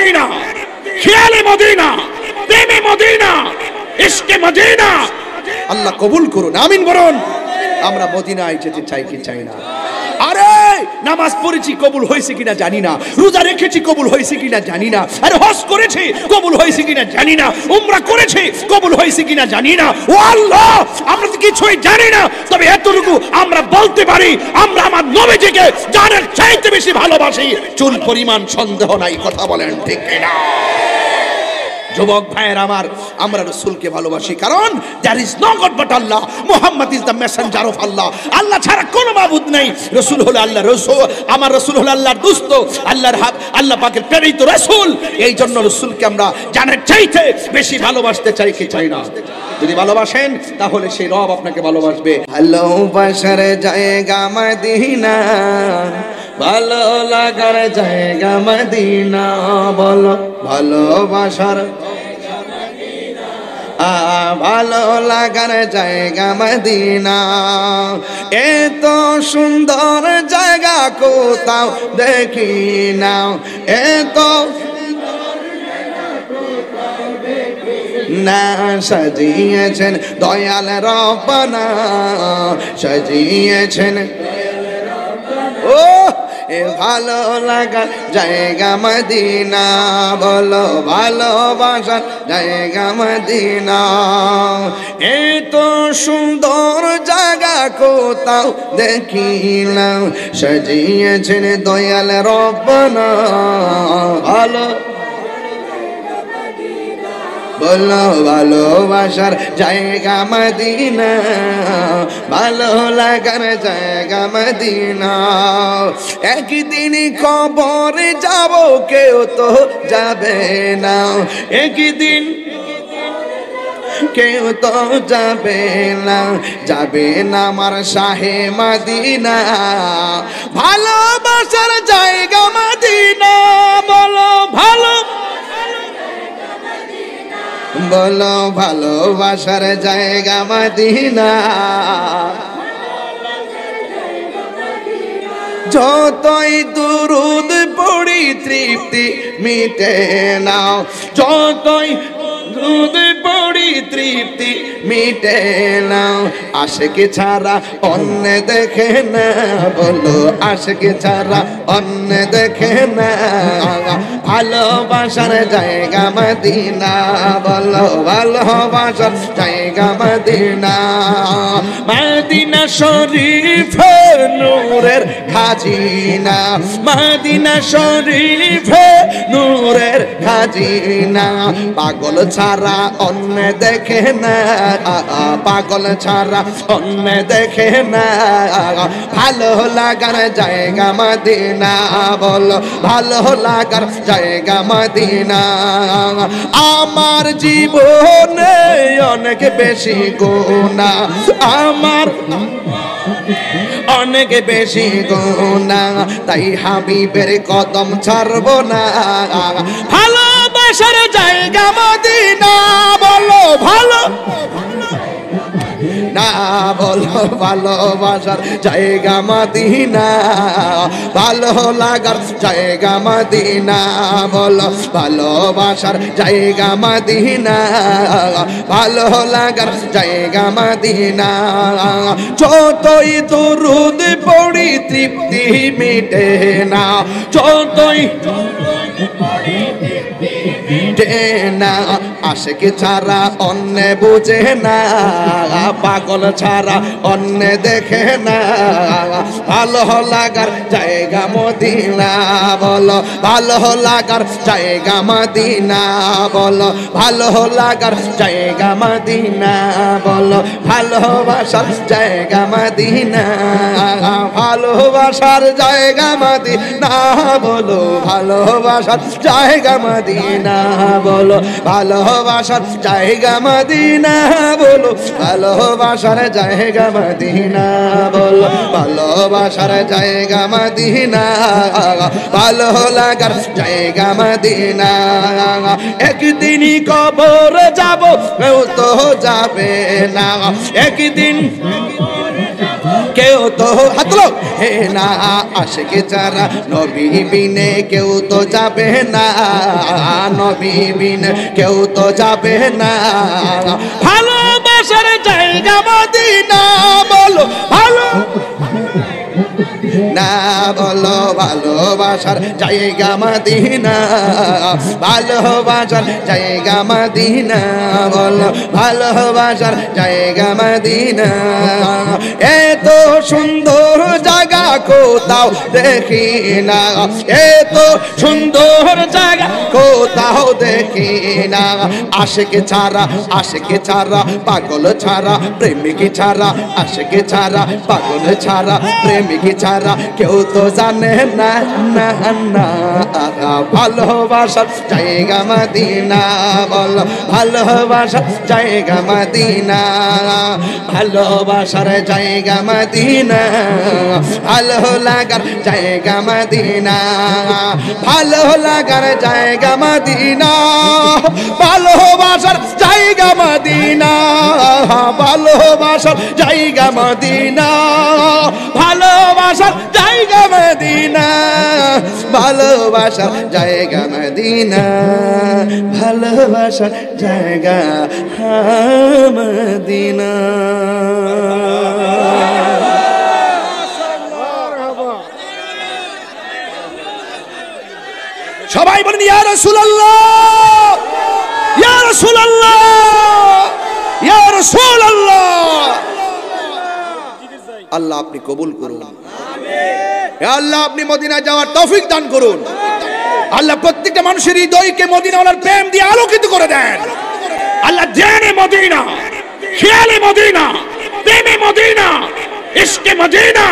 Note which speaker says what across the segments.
Speaker 1: Medina, খেয়ালে Medina, প্রেমে Medina, ইশকে Medina আল্লাহ কবুল করুন, আমিন বলুন। আমরা মদিনায় যেতে চাই কি চাই না? আরে নামাজ পড়েছি কবুল হয়েছে কিনা জানি না, রোজা রেখেছি কবুল হয়েছে কিনা জানি না, আরে হজ করেছি কবুল হয়েছে কিনা জানি না, উমরা করেছি কবুল হয়েছে কিনা জানি না। ও আল্লাহ, আমরা তো কিছুই জানি না, তবে এতটুকু আমরা বলতে পারি, আমরা আমার নবীজিকে জানের চাইতে বেশি ভালোবাসি, চুল পরিমাণ সন্দেহ নাই। কথা বলেন ঠিক কিনা? যুবক ভাইয়ের আমার, আমরা রাসূলকে ভালোবাসি কারণ there is no God but Allah, Muhammad is the messenger of Allah। আল্লাহ ছাড়া কোনো মাবুদ নেই, রাসূল হলো আল্লাহর রাসূল, আমার রাসূল হলো আল্লাহর দোস্ত, আল্লাহর আল্লাহ পাকের প্রেরিত রাসূল। এই জন্য রাসূলকে আমরা জানের চাইতে বেশি ভালোবাসতে চাই কি চাই না? যদি ভালোবাসেন তাহলে সেই রব আপনাকে ভালোবাসবে।
Speaker 2: ভালোবাসার জায়গা মদিনা, ভালো লাগার জায়গা মদিনা, বলো ভালোবাসার ভালো লাগার জায়গা মদিনা। এত সুন্দর জায়গা কোথাও দেখি না, এত না সাজিয়েছেন দয়াল রব্বানা, সাজিয়েছেন ও এ ভালো লাগার জায়গা মদিনা, বলো ভালোবাসার জায়গা মদিনা। এত সুন্দর জায়গা কোথাও দেখি না, সাজিয়েছেন দয়াল রব্বানা, ভালো বলো ভালোবাসার জায়গা মদিনা, ভালো লাগার জায়গা মদিনা। একদিন কবরে যাব, কেউ তো যাবে না, একদিন কেউ তো যাবে না, যাবে না আমার শাহে মদিনা, ভালোবাসার জায়গা মদিনা, বলো ভালো বলো ভালোবাসার জায়গা মদিনা। যতই দুরুদ পড়ি তৃপ্তি মিটে না, যতই দুরুদ পড়ি তৃপ্তি মিটে না, আশিক ছাড়া অন্য দেখে না, বলো আশিক ছাড়া অন্য দেখে না, ভালোবাসার জায়গা মদিনা, বলো ভালোবাসার জায়গা মদিনা। মদিনা শরীফ নূরের খাজিনা, মদিনা শরীফ নূরের খাজিনা, পাগল ছাড়া অন্য দেখে না, পাগল ছাড়া অন্য দেখে না, ভালো লাগার জায়গা মদিনা, বলো ভালো লাগার জায়গা মদিনা। আমার জীবনে অনেক বেশি গুনাহ, আমার অনেক বেশি গুনাহ, তাই হাবিবের কদম ছাড়বো না, ভালোবাসার জায়গা মদিনা, বলো ভালো না, বলো ভালোবাসার জায়গা মদিনা, ভালো লাগার জায়গা মদিনা, বলো ভালোবাসার জায়গা মদিনা, ভালো লাগার জায়গা মদিনা। যতই দুরুদ পড়ি তৃপ্তি মিটে না, যতই না, আশিক ছাড়া অন্য বুঝে না, পাগল ছাড়া অন্য দেখে না, ভালো লাগার জায়গা মদিনা, বলো ভালো লাগার জায়গা মদিনা, বলো ভালো লাগার জায়গা মদিনা, বলো ভালোবাসার জায়গা মদিনা, ভালোবাসার জায়গা মদিনা, বলো ভালোবাসার জায়গা মদিনা, বলো ভালোবাসার জায়গা মদিনা, বলো ভালোবাসার জায়গা মদিনা, বলো ভালোবাসার জায়গা মদিনা, ভালো লাগার জায়গা মদিনা। একদিন কবর যাব, কেউ তো যাবে না, একদিন কেউ তো হাত তোলো হে না আশিকে যারা নবী বিনে কেউ তো যাবে না, নবী বিনে কেউ তো যাবে না। ভালোবাসার জায়গা মদিনা বলো ভালো না, বলো ভালোবাসার জায়গা মদিনা, ভালোবাসার জায়গা মদিনা, বলো ভালোবাসার জায়গা মদিনা। এত সুন্দর জায়গা কোথাও দেখি না, এত সুন্দর জায়গা কোথাও দেখি না। আশিকে ছাড়া, আশিকে ছাড়া, পাগল ছাড়া, প্রেমিক ছাড়া, আশিকে ছাড়া, পাগল ছাড়া, প্রেমিক ছাড়া কেউ তো জানে না না না। ভালোবাসার জায়গা মদিনা, বলো ভালোবাসার জায়গা মদিনা, ভালোবাসার জায়গা মদিনা, ভালো লাগার জায়গা মদিনা, ভালো লাগার জায়গা মদিনা, ভালোবাসার জায়গা মদিনা, ভালোবাসার জায়গা মদিনা, ভালোবাসার জায়গা মদিনা, ভালোবাসার জায়গা মদিনা, ভালোবাসার জায়গা মদিনা।
Speaker 1: সবাই বলেন ইয়া রাসূলুল্লাহ, ইয়া রাসূলুল্লাহ, ইয়া রাসূলুল্লাহ। আল্লাহ আপনি কবুল করুন, হে আল্লাহ আপনি মদিনা যাওয়ার তৌফিক দান করুন। আল্লাহ প্রত্যেকটা মানুষের হৃদয়কে মদিনাওয়ালার প্রেম দিয়ে আলোকিত করে দেন। আল্লাহ জানে মদিনা, খেয়ালে মদিনা, প্রেমে মদিনা, ইশকে মদিনা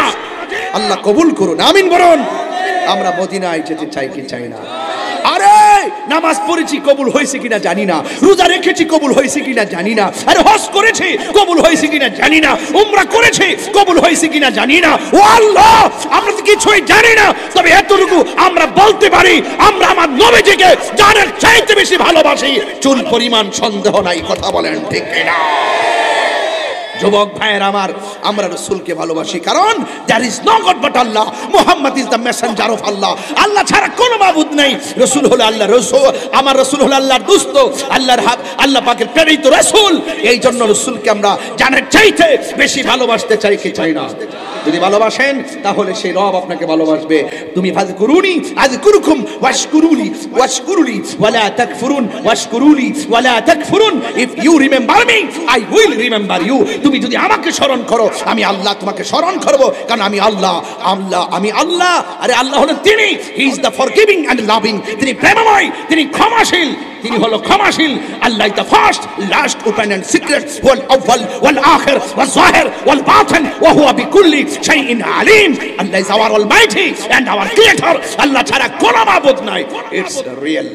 Speaker 1: আল্লাহ কবুল করুন, আমিন বলুন। আমরা মদিনায় যেতে চাই কি চাই না? আরে নামাজ পড়েছি কবুল হয়েছে কিনা জানি না, রোজা রেখেছি কবুল হয়েছে কিনা জানি না, আরে হজ করেছি কবুল হয়েছে কিনা জানি না, উমরা করেছি কবুল হয়েছে কিনা জানি না। ও আল্লাহ আমরা তো কিছুই জানি না, তবে এতটুকু আমরা বলতে পারি আমরা আমার নবীজিকে জানের চাইতে বেশি ভালোবাসি। চুল পরিমাণ সন্দেহ নাই, কথা বলেন ঠিক কিনা? যুবক ভাইয়ের আমার, আমরা রাসূলকে ভালোবাসি কারণ there is no God but Allah, Muhammad is the messenger of Allah। আল্লাহ ছাড়া কোনো মাবুদ নেই, রাসূল হলো আল্লাহর রাসূল, আমার রাসূল হলো আল্লাহর দোস্ত, আল্লাহর আল্লাহ পাকের প্রেরিত রাসূল। এই জন্য রাসূলকে আমরা জানের চাইতে বেশি ভালোবাসতে চাই কি চাই না? যদি ভালোবাসেন তাহলে সেই রব আপনাকে ভালোবাসবে। তুমি ফাযকুরুনি আযকুরুকুম ওয়াশকুরুলি ওয়াশকুরুলি ওয়ালা তাকফুরুন ওয়াশকুরুলি ওয়ালা তাকফুরুন। If you remember me I will remember you. তুমি যদি আমাকে স্মরণ করো আমি আল্লাহ তোমাকে স্মরণ করব, কারণ আমি আল্লাহ। আল্লাহ আমি আল্লাহ, আরে আল্লাহ হলেন তিনি, he is the forgiving and loving. তিনি প্রেমময়, তিনি ক্ষমাশীল, তিনি হলো ক্ষমাশীল। Allah is the first, last, open and secret, ওয়াল আউয়াল ওয়াল আখির ওয়াল যাহির ওয়াল বাতিন ওয়া হুয়া বিকুল্লি শাইইন আলিম। Allah is our almighty and our creator. Allah ছাড়া কোনো মাবুদ নাই। It's real.